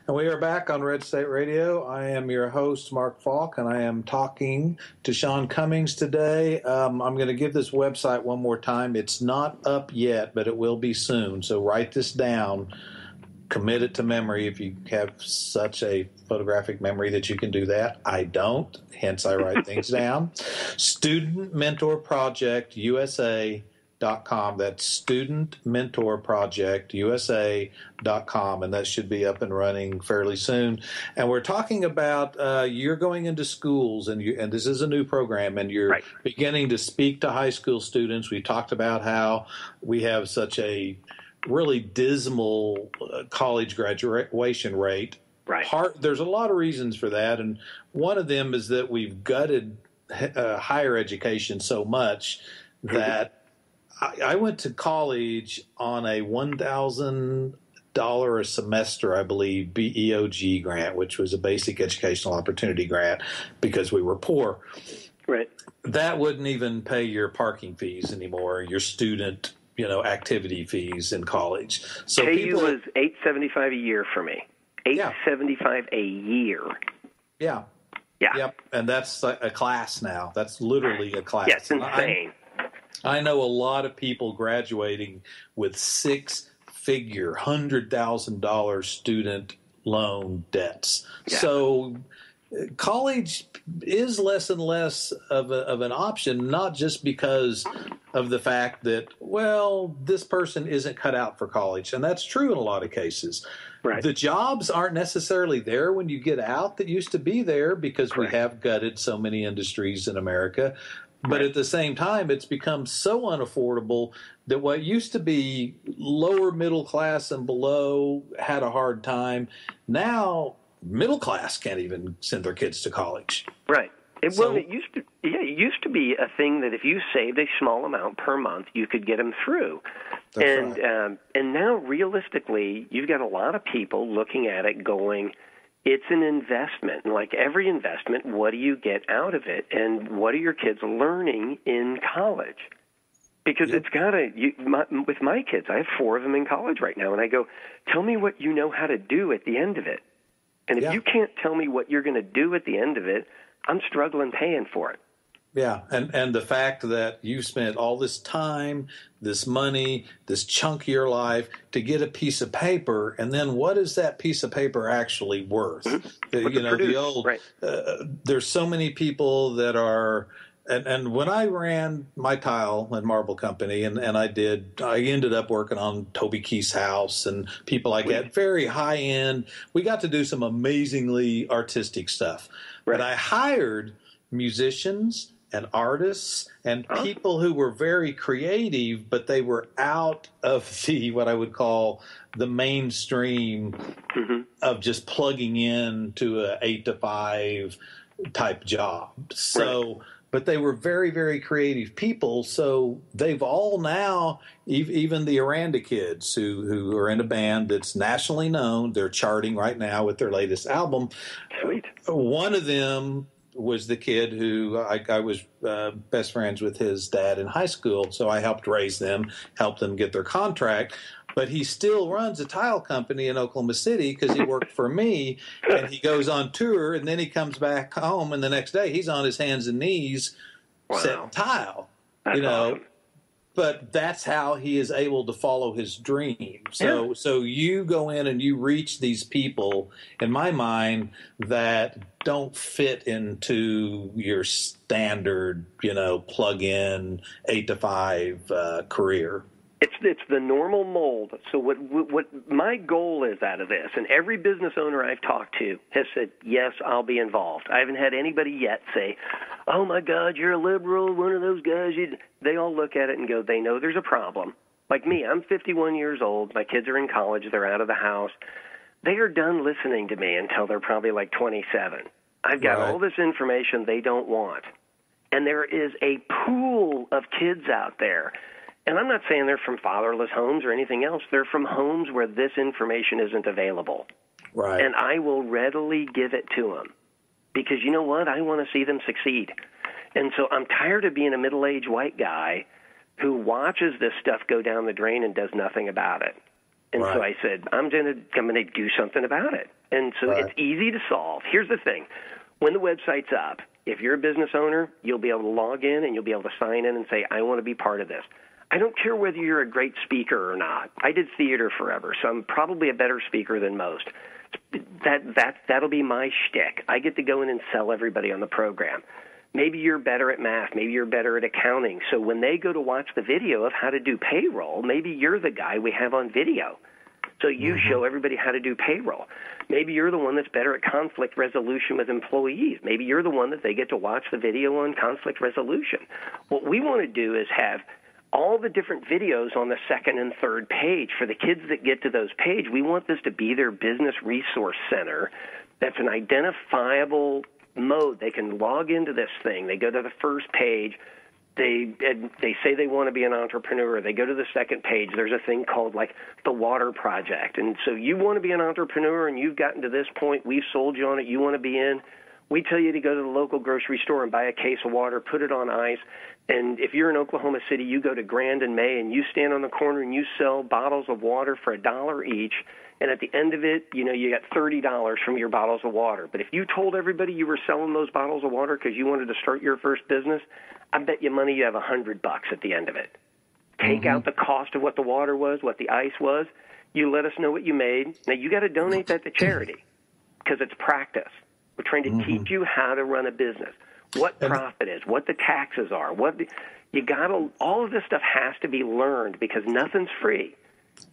And we are back on Red State Radio. I am your host, Mark Falk, and I am talking to Sean Cummings today. I'm going to give this website one more time. It's not up yet, but it will be soon. So write this down. Commit it to memory if you have such a photographic memory that you can do that. I don't, hence I write things down. Student Mentor Project USA.com. That's studentmentorprojectusa.com, and that should be up and running fairly soon. And we're talking about you're going into schools, and this is a new program, and you're beginning to speak to high school students. We talked about how we have such a really dismal college graduation rate. Right. There's a lot of reasons for that, and one of them is that we've gutted higher education so much that I went to college on a $1,000 a semester, I believe, BEOG grant, which was a basic educational opportunity grant because we were poor. Right. That wouldn't even pay your parking fees anymore, your student, activity fees in college. So KU was $875 a year for me. $875 a year. Yeah. Yeah. Yep. And that's a class now. That's literally a class. Yeah, it's insane. I know a lot of people graduating with six-figure, $100,000 student loan debts. Yeah. So college is less and less of an option, not just because of the fact that, well, this person isn't cut out for college. And that's true in a lot of cases. Right. The jobs aren't necessarily there when you get out that used to be there because we have gutted so many industries in America. But at the same time, it's become so unaffordable that what used to be lower middle class and below had a hard time. Now, middle class can't even send their kids to college. Right. It used to be a thing that if you saved a small amount per month, you could get them through. That's right. And now, realistically, you've got a lot of people looking at it going, it's an investment. And like every investment, what do you get out of it? And what are your kids learning in college? Because it's got to, with my kids, I have 4 of them in college right now. And I go, tell me what you know how to do at the end of it. And if you can't tell me what you're going to do at the end of it, I'm struggling paying for it. Yeah, and the fact that you spent all this time, this money, this chunk of your life to get a piece of paper, and then what is that piece of paper actually worth? Mm-hmm. There's so many people that are, and when I ran my tile and marble company, and I ended up working on Toby Keith's house and people like that, very high end. We got to do some amazingly artistic stuff. Right. But I hired musicians and artists and people who were very creative, but they were out of what I would call the mainstream of just plugging in to a 8 to 5 type job. So, but they were very, very creative people. So they've all now, even the Aranda kids who are in a band that's nationally known, they're charting right now with their latest album. Sweet. One of them was the kid who I was best friends with his dad in high school, so I helped raise them, helped them get their contract. But he still runs a tile company in Oklahoma City because he worked for me, and he goes on tour, and then he comes back home, and the next day he's on his hands and knees setting tile. That's awesome. But that's how he is able to follow his dream. So you go in and you reach these people, in my mind, that don't fit into your standard, plug-in 8 to 5 career. It's the normal mold. So what my goal is out of this, and every business owner I've talked to has said, yes, I'll be involved. I haven't had anybody yet say, oh, my God, you're a liberal, one of those guys. They all look at it and go, they know there's a problem. Like me, I'm 51 years old. My kids are in college. They're out of the house. They are done listening to me until they're probably like 27. I've got all this information they don't want. And there is a pool of kids out there. And I'm not saying they're from fatherless homes or anything else. They're from homes where this information isn't available. Right. And I will readily give it to them because you know what? I want to see them succeed. And so I'm tired of being a middle-aged white guy who watches this stuff go down the drain and does nothing about it. And Right. so I said, I'm going to do something about it. And so Right. it's easy to solve. Here's the thing. When the website's up, if you're a business owner, you'll be able to log in and you'll be able to sign in and say, I want to be part of this. I don't care whether you're a great speaker or not. I did theater forever, so I'm probably a better speaker than most. That'll be my shtick. I get to go in and sell everybody on the program. Maybe you're better at math. Maybe you're better at accounting. So when they go to watch the video of how to do payroll, maybe you're the guy we have on video. So you show everybody how to do payroll. Maybe you're the one that's better at conflict resolution with employees. Maybe you're the one that they get to watch the video on conflict resolution. What we want to do is have all the different videos on the second and third page. For the kids that get to those pages, we want this to be their business resource center. That's an identifiable mode. They can log into this thing. They go to the first page. They say they want to be an entrepreneur. They go to the second page. There's a thing called like the Water Project. And so you want to be an entrepreneur and you've gotten to this point. We've sold you on it. You want to be in. We tell you to go to the local grocery store and buy a case of water, put it on ice. And if you're in Oklahoma City, you go to Grand and May and you stand on the corner and you sell bottles of water for $1 each. And at the end of it, you got $30 from your bottles of water. But if you told everybody you were selling those bottles of water because you wanted to start your first business, I bet you money you have $100 at the end of it. Take out the cost of what the water was, what the ice was. You let us know what you made. Now, you got to donate that to charity because it's practice. We're trying to teach you how to run a business, what profit is, what the taxes are. All of this stuff has to be learned because nothing's free.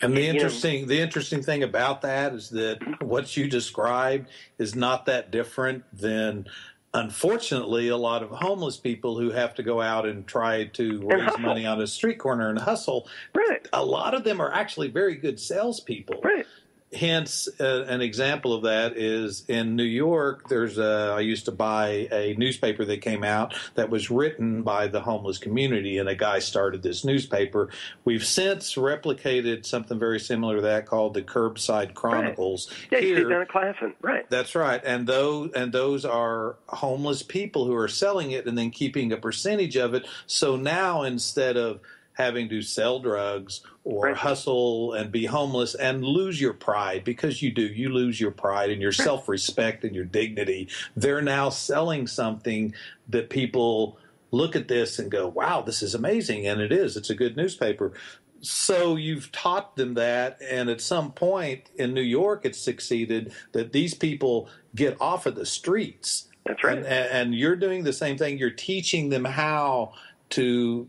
And the interesting thing about that is that what you described is not that different than, unfortunately, a lot of homeless people who have to go out and try to raise money on a street corner and hustle. Right. A lot of them are actually very good salespeople. Right. Hence, an example of that is in New York, I used to buy a newspaper that came out that was written by the homeless community, and a guy started this newspaper. We've since replicated something very similar to that called the Curbside Chronicles. Right. Yeah, you sit down at Classen. Right. That's right. And those are homeless people who are selling it and then keeping a percentage of it. So now instead of having to sell drugs or hustle and be homeless and lose your pride, because you lose your pride and your self-respect and your dignity. They're now selling something that people look at this and go, wow, this is amazing. And it is. It's a good newspaper. So you've taught them that, and at some point in New York it's succeeded that these people get off of the streets. That's right. And you're doing the same thing. You're teaching them how to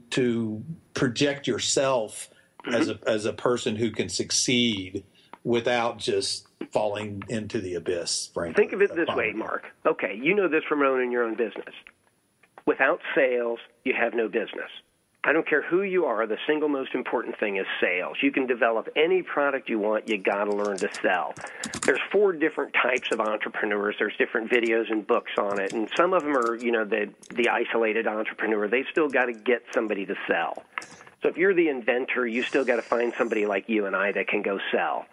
project yourself as a person who can succeed without just falling into the abyss, frankly. Think of it this way, Mark. Okay, you know this from owning your own business. Without sales, you have no business. I don't care who you are, the single most important thing is sales. You can develop any product you want, you got to learn to sell. There's 4 different types of entrepreneurs. There's different videos and books on it, and some of them are, the isolated entrepreneur. They still got to get somebody to sell. So if you're the inventor, you still got to find somebody like you and I that can go sell.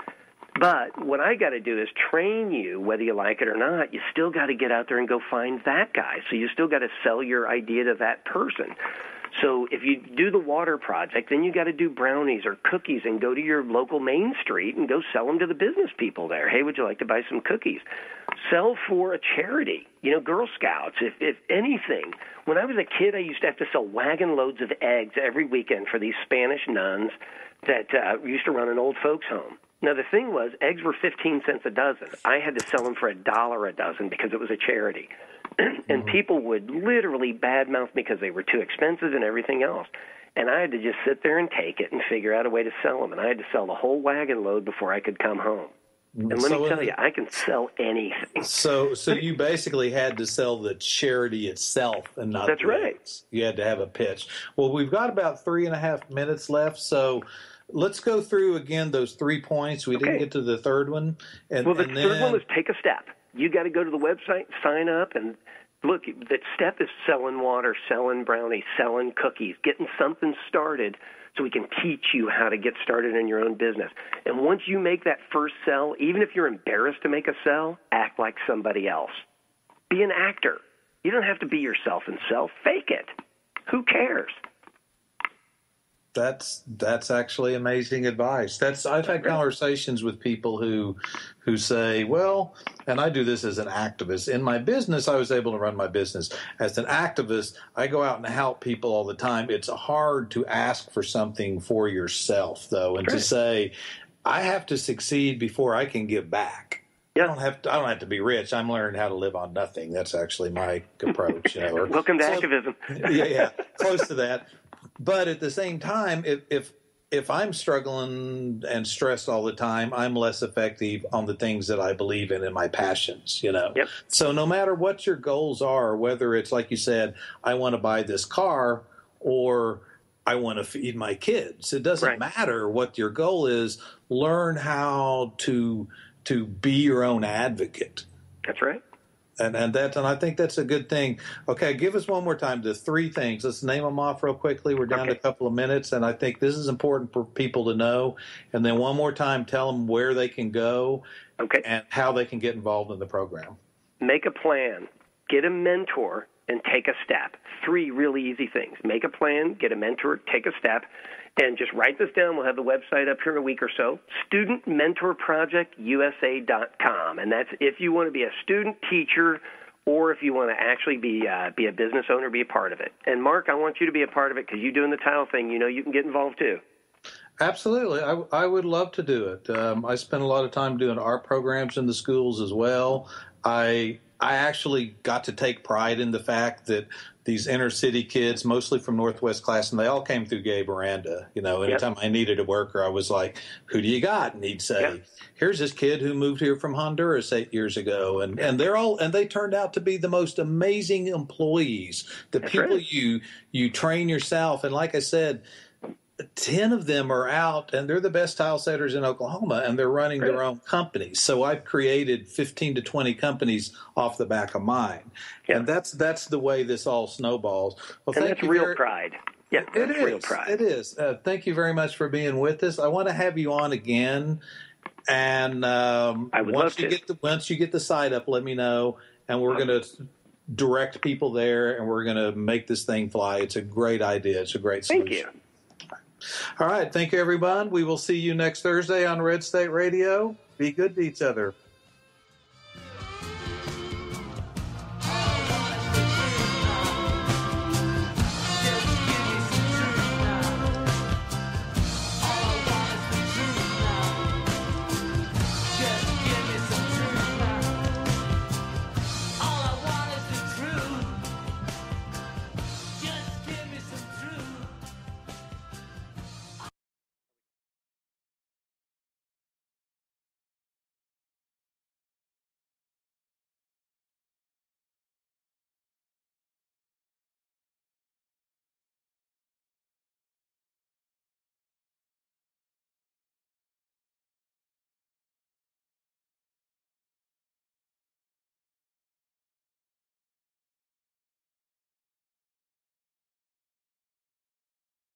But what I got to do is train you, whether you like it or not. You still got to get out there and go find that guy. So you still got to sell your idea to that person. So if you do the Water Project, then you got to do brownies or cookies and go to your local Main Street and go sell them to the business people there. Hey, would you like to buy some cookies? Sell for a charity, Girl Scouts, if anything. When I was a kid, I used to have to sell wagon loads of eggs every weekend for these Spanish nuns that used to run an old folks' home. Now, the thing was, eggs were 15 cents a dozen. I had to sell them for $1 a dozen because it was a charity. And people would literally badmouth me because they were too expensive and everything else. And I had to just sit there and take it and figure out a way to sell them. And I had to sell the whole wagon load before I could come home. And let me tell you, I can sell anything. So you basically had to sell the charity itself and not That's right. eggs. You had to have a pitch. Well, we've got about 3.5 minutes left, so let's go through again those 3 points. We didn't get to the third one. Third one was take a step. You got to go to the website, sign up, and look, that step is selling water, selling brownies, selling cookies, getting something started so we can teach you how to get started in your own business. And once you make that first sell, even if you're embarrassed to make a sell, act like somebody else. Be an actor. You don't have to be yourself and sell. Fake it. Who cares? That's actually amazing advice. I've had conversations with people who say, well, and I do this as an activist. In my business, I was able to run my business. As an activist, I go out and help people all the time. It's hard to ask for something for yourself, though, and to say, I have to succeed before I can give back. Yeah. I don't have to be rich. I'm learning how to live on nothing. That's actually my approach. Welcome to activism. Yeah, close to that. But at the same time, if I'm struggling and stressed all the time, I'm less effective on the things that I believe in and my passions, Yep. So no matter what your goals are, whether it's like you said, I want to buy this car or I want to feed my kids, it doesn't matter what your goal is. Learn how to be your own advocate. That's right. And I think that's a good thing. Okay, give us one more time the 3 things. Let's name them off real quickly. We're down to a couple of minutes, and I think this is important for people to know. And then one more time, tell them where they can go and how they can get involved in the program. Make a plan. Get a mentor and take a step. 3 really easy things. Make a plan, get a mentor, take a step. And just write this down. We'll have the website up here in a week or so, studentmentorprojectusa.com. And that's if you want to be a student, teacher, or if you want to actually be a business owner, be a part of it. And, Mark, I want you to be a part of it because you're doing the tile thing. You can get involved too. Absolutely. I would love to do it. I spend a lot of time doing art programs in the schools as well. I actually got to take pride in the fact that these inner city kids, mostly from Northwest Class, and they all came through Gabe Aranda. Anytime I needed a worker, I was like, who do you got? And he'd say, here's this kid who moved here from Honduras 8 years ago. And they turned out to be the most amazing employees, the people you train yourself. And like I said, 10 of them are out, and they're the best tile setters in Oklahoma, and they're running their own companies. So I've created 15 to 20 companies off the back of mine. Yeah. And that's the way this all snowballs. Well, and that's real pride. Yeah, it is. Real pride. It is. Thank you very much for being with us. I want to have you on again. And I would love to. Once you get the site up, let me know, and we're going to direct people there, and we're going to make this thing fly. It's a great idea. It's a great solution. Thank you. All right. Thank you, everyone. We will see you next Thursday on Red State Radio. Be good to each other.